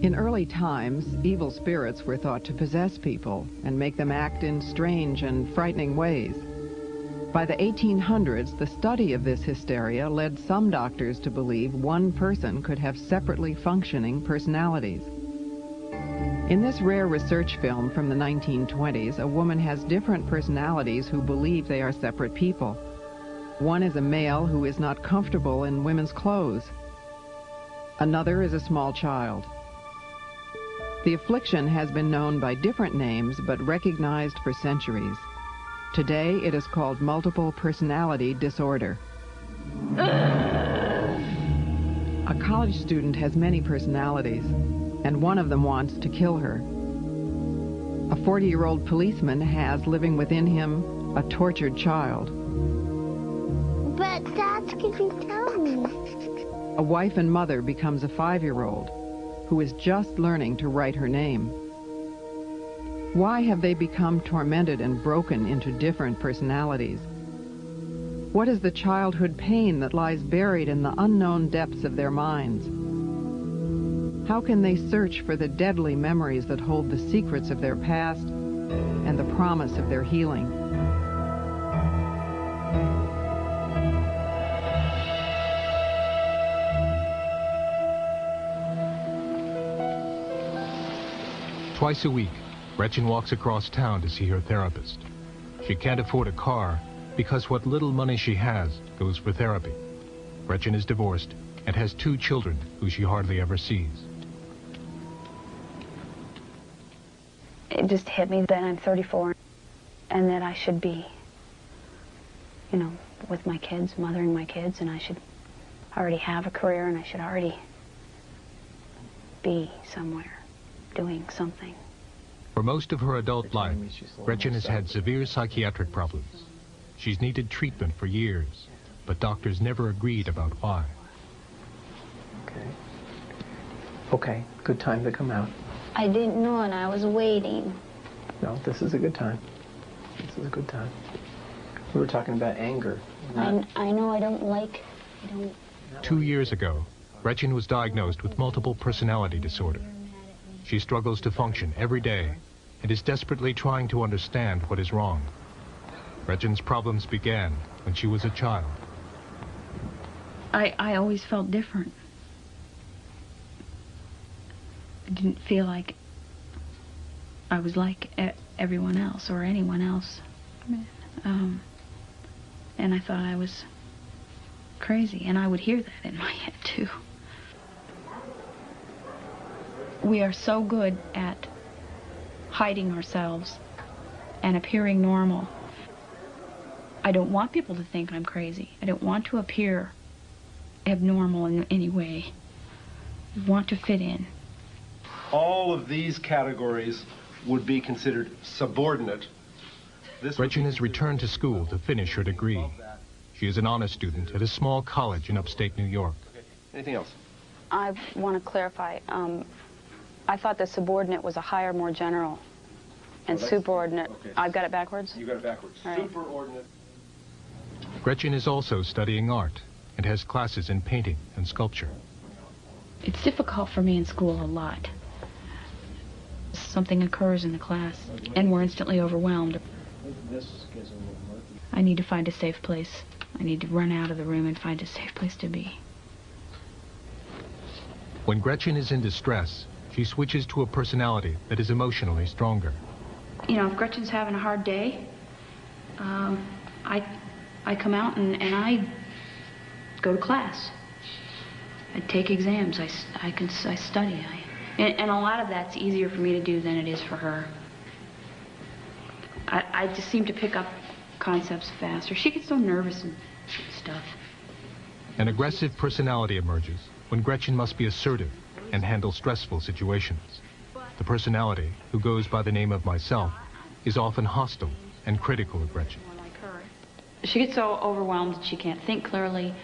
In early times, evil spirits were thought to possess people and make them act in strange and frightening ways. By the 1800s, the study of this hysteria led some doctors to believe one person could have separately functioning personalities. In this rare research film from the 1920s, a woman has different personalities who believe they are separate people. One is a male who is not comfortable in women's clothes. Another is a small child. The affliction has been known by different names but recognized for centuries. Today it is called multiple personality disorder. A college student has many personalities, and one of them wants to kill her. A 40-year-old policeman has living within him a tortured child. But Dad, could you tell me? A wife and mother becomes a 5-year-old who is just learning to write her name. Why have they become tormented and broken into different personalities? What is the childhood pain that lies buried in the unknown depths of their minds? How can they search for the deadly memories that hold the secrets of their past and the promise of their healing? Twice a week, Gretchen walks across town to see her therapist. She can't afford a car because what little money she has goes for therapy. Gretchen is divorced and has 2 children who she hardly ever sees. It just hit me that I'm 34 and that I should be, you know, with my kids, mothering my kids, and I should already have a career and I should already be somewhere doing something. For most of her adult life, Gretchen has had severe psychiatric problems. She's needed treatment for years, but doctors never agreed about why. Okay, good time to come out. I didn't know and I was waiting. No, this is a good time. This is a good time. We were talking about anger. I know I don't like... 2 years ago, Gretchen was diagnosed with multiple personality disorder. She struggles to function every day and is desperately trying to understand what is wrong. Gretchen's problems began when she was a child. I always felt different. I didn't feel like I was like everyone else or anyone else. And I thought I was crazy, and I would hear that in my head too. We are so good at hiding ourselves and appearing normal. I don't want people to think I'm crazy. I don't want to appear abnormal in any way. I want to fit in. All of these categories would be considered subordinate. Gretchen has returned to school to finish her degree. She is an honor student at a small college in upstate New York. Okay. Anything else? I want to clarify. I thought the subordinate was a higher, more general, and superordinate. Okay. I've got it backwards? You got it backwards. All right. Superordinate. Gretchen is also studying art and has classes in painting and sculpture. It's difficult for me in school a lot. Something occurs in the class, and we're instantly overwhelmed. I need to find a safe place. I need to run out of the room and find a safe place to be. When Gretchen is in distress, she switches to a personality that is emotionally stronger. You know, if Gretchen's having a hard day, I come out and I go to class. I take exams. I study. And a lot of that's easier for me to do than it is for her. I just seem to pick up concepts faster. She gets so nervous and stuff. An aggressive personality emerges when Gretchen must be assertive and handle stressful situations. The personality, who goes by the name of myself, is often hostile and critical of Gretchen. She gets so overwhelmed that she can't think clearly.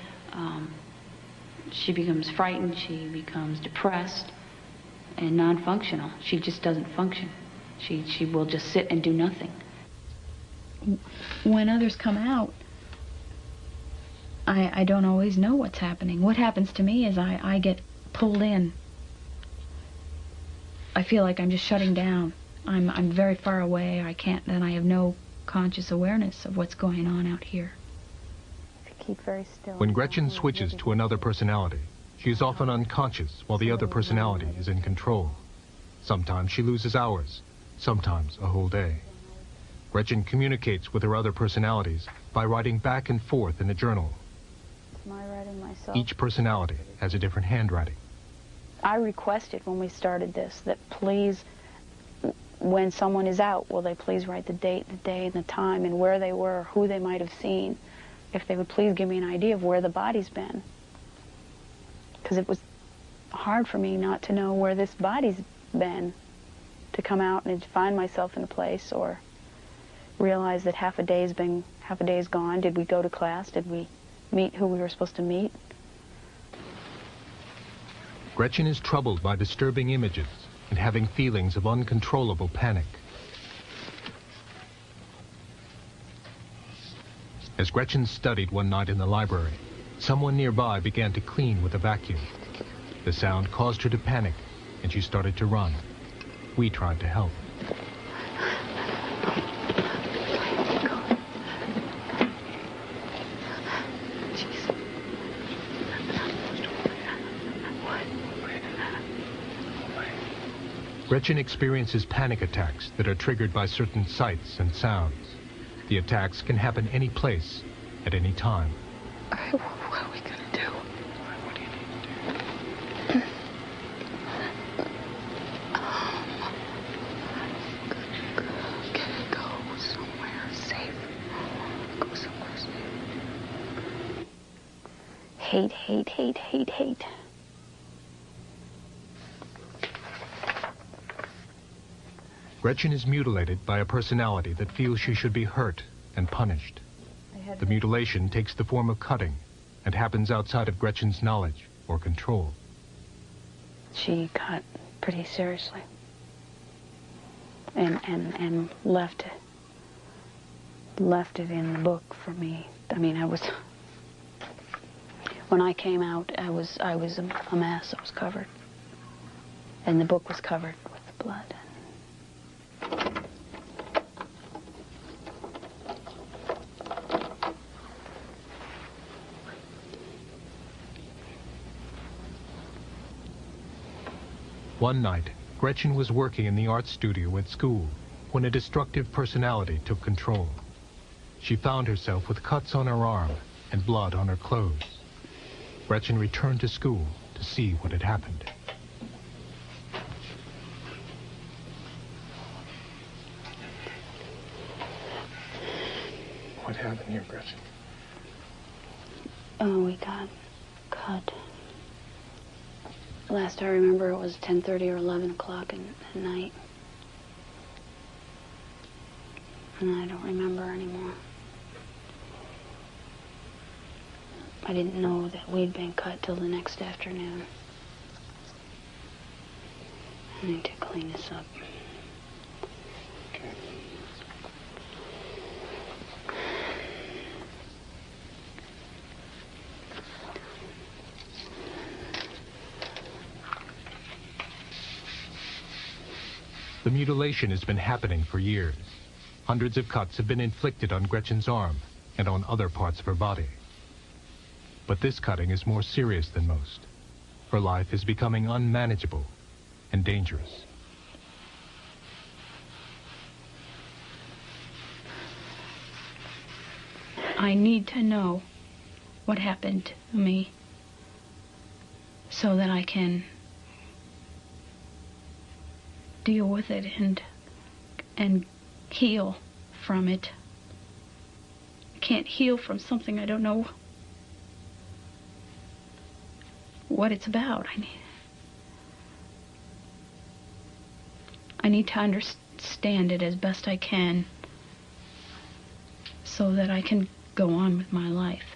She becomes frightened. She becomes depressed and non-functional. She just doesn't function. She will just sit and do nothing. When others come out, I don't always know what's happening. What happens to me is I get pulled in I feel like I'm just shutting down. I'm very far away. I have no conscious awareness of what's going on out here. Keep very still. When Gretchen switches to another personality, she is often unconscious while the other personality is in control. Sometimes she loses hours, sometimes a whole day. Gretchen communicates with her other personalities by writing back and forth in a journal. It's my writing myself. Each personality has a different handwriting. I requested when we started this that please, when someone is out, will they please write the date, the day, and the time, and where they were, who they might have seen. If they would please give me an idea of where the body's been. Because it was hard for me not to know where this body's been, to come out and find myself in a place or realize that half a day's gone. Did we go to class? Did we meet who we were supposed to meet? Gretchen is troubled by disturbing images and having feelings of uncontrollable panic. As Gretchen studied one night in the library, someone nearby began to clean with a vacuum. The sound caused her to panic, and she started to run. We tried to help. Gretchen experiences panic attacks that are triggered by certain sights and sounds. The attacks can happen any place, at any time. What are we gonna do? What do you need to do? Can I go somewhere safe? Go somewhere safe. Hate, hate, hate, hate, hate. Gretchen is mutilated by a personality that feels she should be hurt and punished. The mutilation takes the form of cutting and happens outside of Gretchen's knowledge or control. She cut pretty seriously and left it in the book for me. I mean, when I came out, I was a mess. I was covered, and the book was covered with blood. One night, Gretchen was working in the art studio at school when a destructive personality took control. She found herself with cuts on her arm and blood on her clothes. Gretchen returned to school to see what had happened. What happened here, Gretchen? Oh, we got cut. Last I remember, it was 10:30 or 11 o'clock at night. And I don't remember anymore. I didn't know that we'd been cut till the next afternoon. I need to clean this up. Okay. The mutilation has been happening for years. Hundreds of cuts have been inflicted on Gretchen's arm and on other parts of her body. But this cutting is more serious than most. Her life is becoming unmanageable and dangerous. I need to know what happened to me so that I can deal with it and heal from it. I can't heal from something I don't know what it's about. I need to understand it as best I can so that I can go on with my life.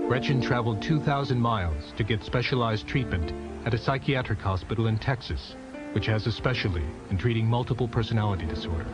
Gretchen traveled 2,000 miles to get specialized treatment at a psychiatric hospital in Texas, which has a specialty in treating multiple personality disorder.